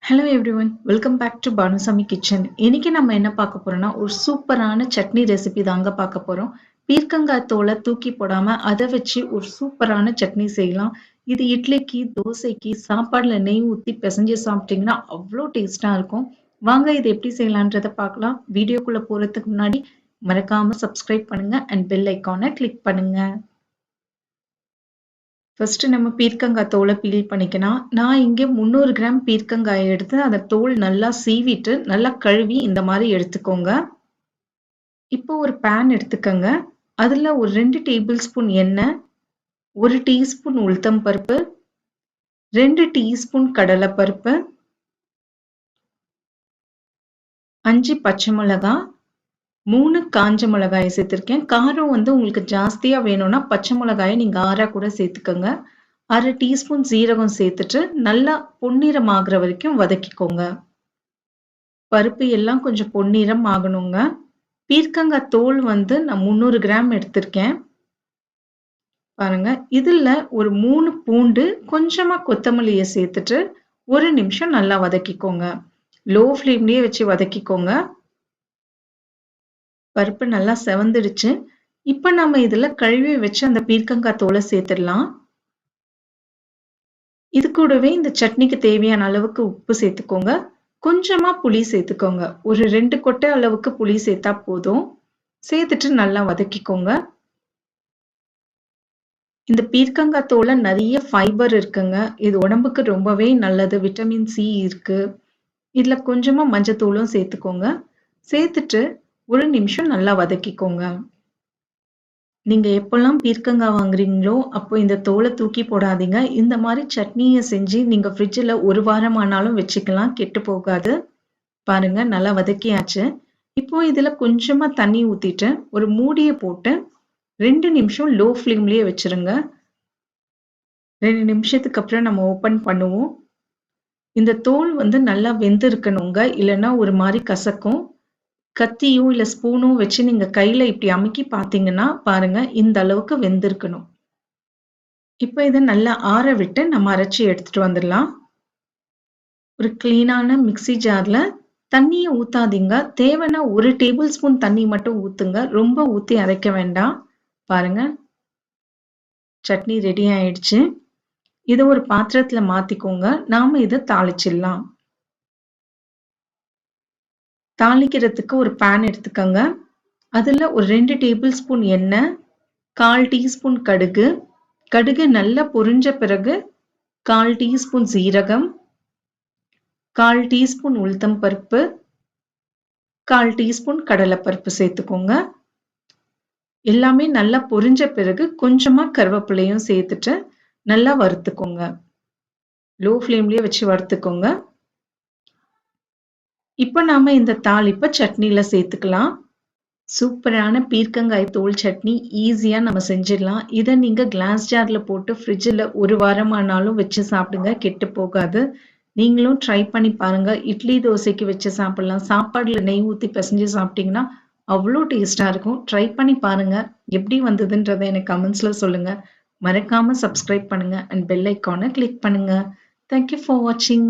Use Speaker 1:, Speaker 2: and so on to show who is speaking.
Speaker 1: Hello everyone, welcome back to Banu kitchen. இன்னைக்கு நம்ம என்ன பார்க்க போறோம்னா ஒரு சூப்பரான சட்னி ரெசிபி தாங்க பார்க்க போறோம். பீர்க்கங்காய் தோலை தூக்கி போடாம அதை வச்சு ஒரு சூப்பரான சட்னி செய்யலாம். இது இட்லிக்கு, தோசைக்கு, சாப்பாடுல நெய் ஊத்தி பிசைஞ்சு சாப்பிட்டீங்கன்னா அவ்வளோ டேஸ்டா இருக்கும். வாங்க இது எப்படி செய்யலான்றதை பார்க்கலாம். வீடியோக்குள்ள போறதுக்கு முன்னாடி மறக்காம சப்ஸ்கிரைப் பண்ணுங்க அண்ட் பெல் ஐக்கானை கிளிக் பண்ணுங்க. ஃபர்ஸ்ட் நம்ம பீர்க்கங்காய் தோலை பீல் பண்ணிக்கலாம். நான் இங்கே 300 கிராம் பீர்க்கங்காயை எடுத்து அதை தோல் நல்லா சீவிட்டு நல்லா கழுவி இந்த மாதிரி எடுத்துக்கோங்க. இப்போ ஒரு பேன் எடுத்துக்கோங்க. அதில் ஒரு 2 டேபிள் ஸ்பூன் எண்ணெய், 1 டீஸ்பூன் உளுத்தம் பருப்பு, 2 டீஸ்பூன் கடலைப்பருப்பு, 5 பச்சை மிளகாய், 3 காஞ்ச மிளகாயை சேர்த்துருக்கேன். காரம் உங்களுக்கு ஜாஸ்தியா வேணும்னா பச்சை மிளகாயை நீங்க 6 கூட சேர்த்துக்கோங்க. 1/2 டீஸ்பூன் சீரகம் சேர்த்துட்டு நல்லா பொன்னிறம் ஆகுற வரைக்கும் வதக்கிக்கோங்க. பருப்பு எல்லாம் கொஞ்சம் பொன்னிறம் ஆகணுங்க. பீர்க்கங்காய் தோல் நான் 300 கிராம் எடுத்திருக்கேன். பாருங்க, இதுல ஒரு 3 பூண்டு, கொஞ்சமா கொத்தமல்லியை சேர்த்துட்டு 1 நிமிஷம் நல்லா வதக்கிக்கோங்க. லோ ஃப்ளேம்லயே வச்சு வதக்கிக்கோங்க. பருப்பு நல்லா செவந்துடுச்சு. இப்ப நம்ம இதுல கழுவி வச்சு அந்த பீர்க்கங்காய் தோலை சேர்த்துடலாம். இது கூடவே இந்த சட்னிக்கு தேவையான அளவுக்கு உப்பு சேர்த்துக்கோங்க. கொஞ்சமா புளி சேர்த்துக்கோங்க. ஒரு 2 கொட்டை அளவுக்கு புளி சேர்த்தா போதும். சேர்த்துட்டு நல்லா வதக்கிக்கோங்க. இந்த பீர்க்கங்காய் தோலை நிறைய ஃபைபர் இருக்குங்க. இது உடம்புக்கு ரொம்பவே நல்லது. விட்டமின் சி இருக்கு. இதுல கொஞ்சமா மஞ்சத்தூளும் சேர்த்துக்கோங்க. சேர்த்துட்டு 1 நிமிஷம் நல்லா வதக்கிக்கோங்க. நீங்க எப்பெல்லாம் பீர்க்கங்காய் வாங்குறீங்களோ அப்போ இந்த தோலை தூக்கி போடாதீங்க. இந்த மாதிரி சட்னியை செஞ்சு நீங்க ஃப்ரிட்ஜில் 1 வாரம் ஆனாலும் வச்சுக்கலாம், கெட்டு போகாது. பாருங்க, நல்லா வதக்கியாச்சு. இப்போ இதுல கொஞ்சமா தண்ணி ஊத்திட்டு ஒரு மூடியை போட்டு 2 நிமிஷம் லோ ஃப்ளேம்லயே வச்சிருங்க. 2 நிமிஷத்துக்கு அப்புறம் நம்ம ஓபன் பண்ணுவோம். இந்த தோல் நல்லா வெந்து இருக்கணுங்க, இல்லைன்னா ஒரு மாதிரி கசக்கும். கத்தியோ இல்ல ஸ்பூனோ வச்சு நீங்க கையில இப்படி அமுக்கி பார்த்தீங்கன்னா பாருங்க, இந்த அளவுக்கு வெந்திருக்கணும். இப்போ இதை நல்லா ஆற விட்டு நம்ம அரைச்சி எடுத்துட்டு வந்துடலாம். ஒரு கிளீனான மிக்ஸி ஜார்ல தண்ணியை ஊத்தாதீங்க. தேவைன்னா 1 டேபிள் ஸ்பூன் தண்ணி மட்டும் ஊத்துங்க. ரொம்ப ஊத்தி அரைக்க வேண்டாம். பாருங்க, சட்னி ரெடி ஆயிடுச்சு. இதை ஒரு பாத்திரத்துல மாத்திக்கோங்க. நாம இதை தாளிச்சிடலாம். தாளிக்கிறதுக்கு ஒரு பேன் எடுத்துக்கோங்க. அதுல ஒரு 2 டேபிள் ஸ்பூன் எண்ணெய், 1/4 டீஸ்பூன் கடுகு. கடுகு நல்லா பொரிஞ்ச பிறகு 1/4 டீஸ்பூன் சீரகம், 1/4 டீஸ்பூன் உளுத்தம் பருப்பு, 1/4 டீஸ்பூன் கடலைப்பருப்பு சேர்த்துக்கோங்க. எல்லாமே நல்லா பொரிஞ்ச பிறகு கொஞ்சமா கருவேப்பிலையும் சேர்த்துட்டு நல்லா வறுத்துக்கோங்க. லோ ஃப்ளேம்லயே வச்சு வறுத்துக்கோங்க. இப்ப நாம இந்த தாளிப்பை சட்னியில சேர்த்துக்கலாம். சூப்பரான பீர்க்கங்காய் தோல் சட்னி ஈஸியா நம்ம செஞ்சிடலாம். இதை நீங்க கிளாஸ் ஜார்ல போட்டு ஃப்ரிட்ஜில் 1 வாரம் ஆனாலும் வச்சு சாப்பிடுங்க, கெட்டு போகாது. நீங்களும் ட்ரை பண்ணி பாருங்க. இட்லி, தோசைக்கு வச்சு சாப்பிடலாம். சாப்பாடுல நெய் ஊத்தி பிசைஞ்சு சாப்பிட்டீங்கன்னா அவ்வளோ டேஸ்டா இருக்கும். ட்ரை பண்ணி பாருங்க. எப்படி வந்ததுன்றதை எனக்கு கமெண்ட்ஸ்ல சொல்லுங்க. மறக்காம சப்ஸ்கிரைப் பண்ணுங்க அண்ட் பெல் ஐக்கானை கிளிக் பண்ணுங்க. தேங்க்யூ ஃபார் வாட்சிங்.